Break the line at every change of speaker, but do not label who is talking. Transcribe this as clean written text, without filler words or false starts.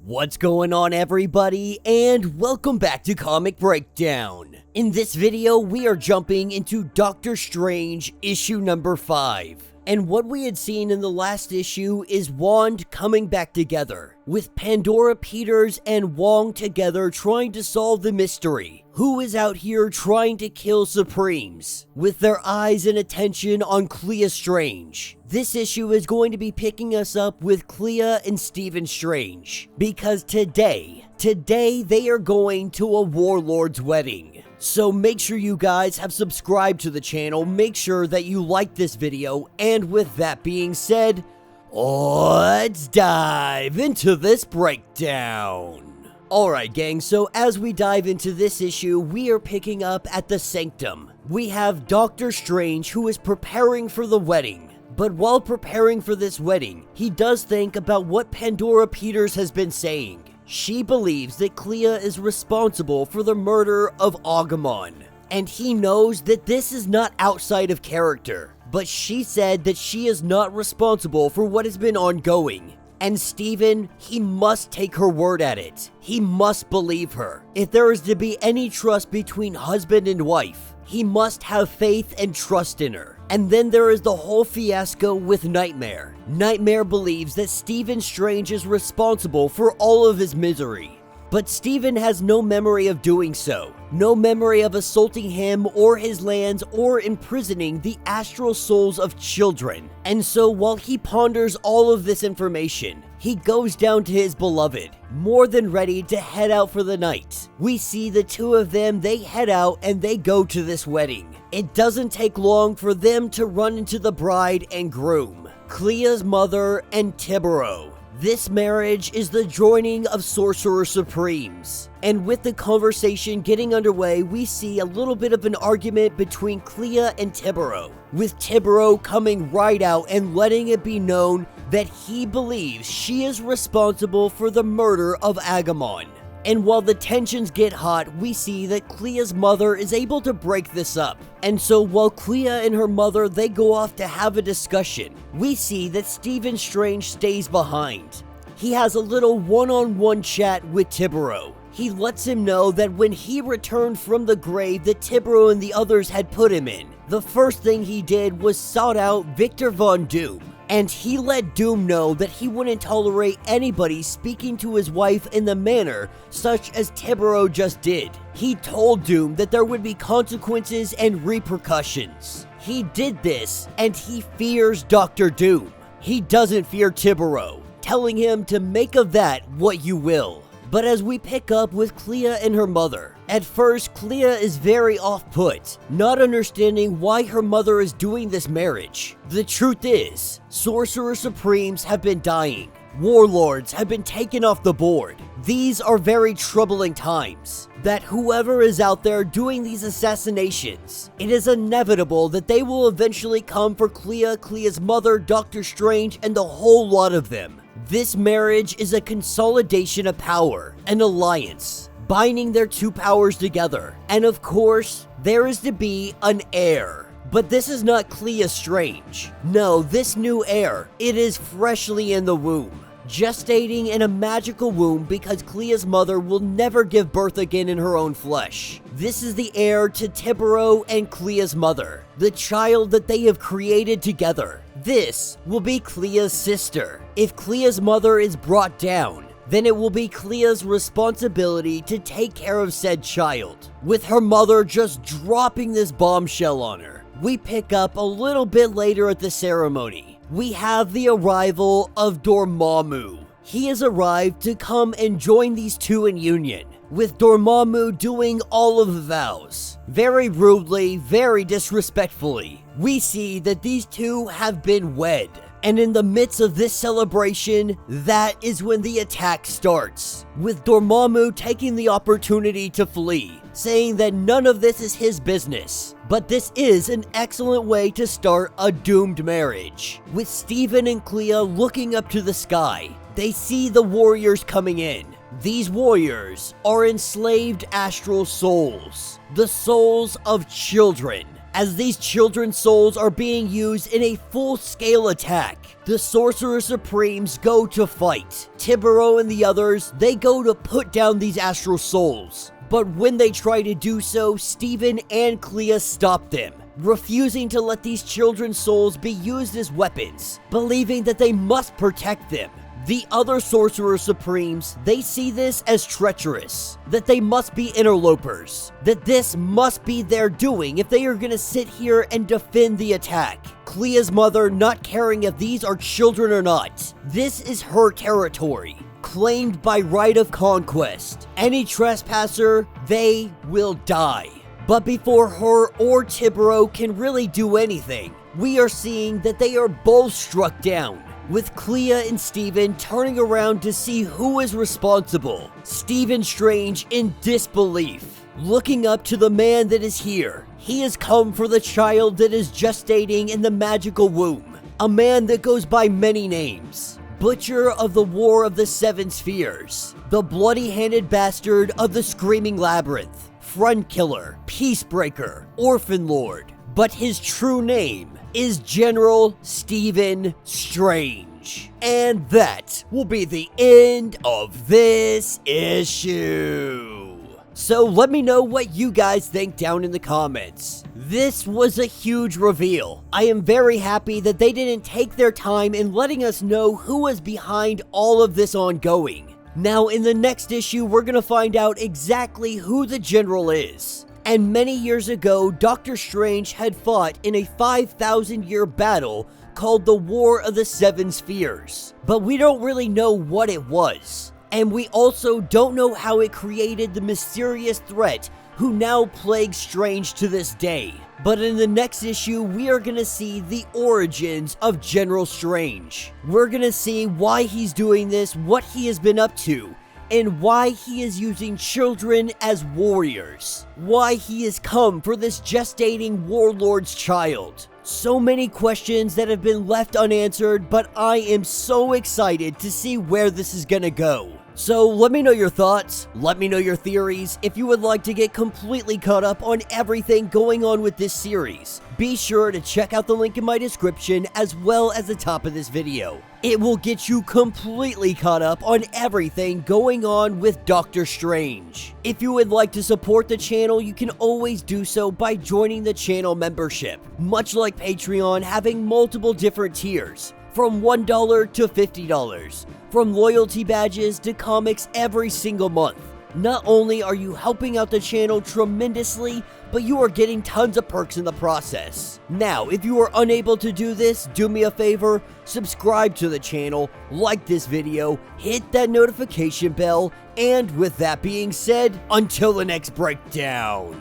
What's going on, everybody, and welcome back to Comic Breakdown. In this video, we are jumping into Doctor Strange issue number 5. And what we had seen in the last issue is Wand coming back together, with Pandora Peters and Wong together trying to solve the mystery. Who is out here trying to kill Supremes, with their eyes and attention on Clea Strange? This issue is going to be picking us up with Clea and Stephen Strange, because today they are going to a Warlord's wedding. So make sure you guys have subscribed to the channel, make sure that you like this video, and with that being said, let's dive into this breakdown. Alright gang, so as we dive into this issue, we are picking up at the Sanctum. We have Doctor Strange who is preparing for the wedding. But while preparing for this wedding, he does think about what Pandora Peters has been saying. She believes that Clea is responsible for the murder of Agumon, and he knows that this is not outside of character, but she said that she is not responsible for what has been ongoing. And Stephen, he must take her word at it. He must believe her. If there is to be any trust between husband and wife, he must have faith and trust in her. And then there is the whole fiasco with Nightmare. Nightmare believes that Stephen Strange is responsible for all of his misery. But Stephen has no memory of doing so. No memory of assaulting him or his lands or imprisoning the astral souls of children. And so while he ponders all of this information, he goes down to his beloved, more than ready to head out for the night. We see the two of them, they head out and they go to this wedding. It doesn't take long for them to run into the bride and groom, Clea's mother and Tibero. This marriage is the joining of Sorcerer Supremes. And with the conversation getting underway, we see a little bit of an argument between Clea and Tibero, with Tibero coming right out and letting it be known that he believes she is responsible for the murder of Agumon. And while the tensions get hot, we see that Clea's mother is able to break this up. And so while Clea and her mother, they go off to have a discussion, we see that Stephen Strange stays behind. He has a little one-on-one chat with Tibero. He lets him know that when he returned from the grave that Tibero and the others had put him in, the first thing he did was sought out Victor Von Doom. And he let Doom know that he wouldn't tolerate anybody speaking to his wife in the manner such as Tibero just did. He told Doom that there would be consequences and repercussions. He did this, and he fears Dr. Doom. He doesn't fear Tibero, telling him to make of that what you will. But as we pick up with Clea and her mother, at first Clea is very off-put, not understanding why her mother is doing this marriage. The truth is, Sorcerer Supremes have been dying. Warlords have been taken off the board. These are very troubling times. That whoever is out there doing these assassinations, it is inevitable that they will eventually come for Clea, Clea's mother, Doctor Strange, and the whole lot of them. This marriage is a consolidation of power, an alliance, binding their two powers together. And of course, there is to be an heir. But this is not Clea Strange. No, this new heir, it is freshly in the womb, gestating in a magical womb because Clea's mother will never give birth again in her own flesh. This is the heir to Tibero and Clea's mother, the child that they have created together. This will be Clea's sister. If Clea's mother is brought down, then it will be Clea's responsibility to take care of said child. With her mother just dropping this bombshell on her, we pick up a little bit later at the ceremony. We have the arrival of Dormammu. He has arrived to come and join these two in union, with Dormammu doing all of the vows. Very rudely, very disrespectfully, we see that these two have been wed. And in the midst of this celebration, that is when the attack starts, with Dormammu taking the opportunity to flee, saying that none of this is his business. But this is an excellent way to start a doomed marriage. With Stephen and Clea looking up to the sky, they see the warriors coming in. These warriors are enslaved astral souls, the souls of children. As these children's souls are being used in a full-scale attack, the Sorcerer Supremes go to fight. Tibero and the others, they go to put down these astral souls. But when they try to do so, Steven and Clea stop them, refusing to let these children's souls be used as weapons, believing that they must protect them. The other Sorcerer Supremes, they see this as treacherous, that they must be interlopers, that this must be their doing if they are going to sit here and defend the attack. Clea's mother not caring if these are children or not. This is her territory, claimed by right of conquest. Any trespasser, they will die. But before her or Tibero can really do anything, we are seeing that they are both struck down, with Clea and Steven turning around to see who is responsible. Stephen Strange in disbelief, looking up to the man that is here. He has come for the child that is gestating in the magical womb, a man that goes by many names. Butcher of the War of the Seven Spheres, the bloody-handed bastard of the Screaming Labyrinth, Front Killer, Peacebreaker, Orphan Lord, but his true name is General Stephen Strange. And that will be the end of this issue. So let me know what you guys think down in the comments. This was a huge reveal. I am very happy that they didn't take their time in letting us know who was behind all of this ongoing. Now in the next issue, we're gonna find out exactly who the General is. And many years ago, Doctor Strange had fought in a 5,000-year battle called the War of the Seven Spheres. But we don't really know what it was. And we also don't know how it created the mysterious threat who now plagues Strange to this day. But in the next issue, we are gonna see the origins of General Strange. We're gonna see why he's doing this, what he has been up to, and why he is using children as warriors. Why he has come for this gestating warlord's child. So many questions that have been left unanswered, but I am so excited to see where this is gonna go. So let me know your thoughts, let me know your theories. If you would like to get completely caught up on everything going on with this series, be sure to check out the link in my description as well as the top of this video. It will get you completely caught up on everything going on with Doctor Strange. If you would like to support the channel, you can always do so by joining the channel membership, much like Patreon, having multiple different tiers, from $1 to $50, from loyalty badges to comics every single month. Not only are you helping out the channel tremendously, but you are getting tons of perks in the process. Now, if you are unable to do this, do me a favor, subscribe to the channel, like this video, hit that notification bell, and with that being said, until the next breakdown.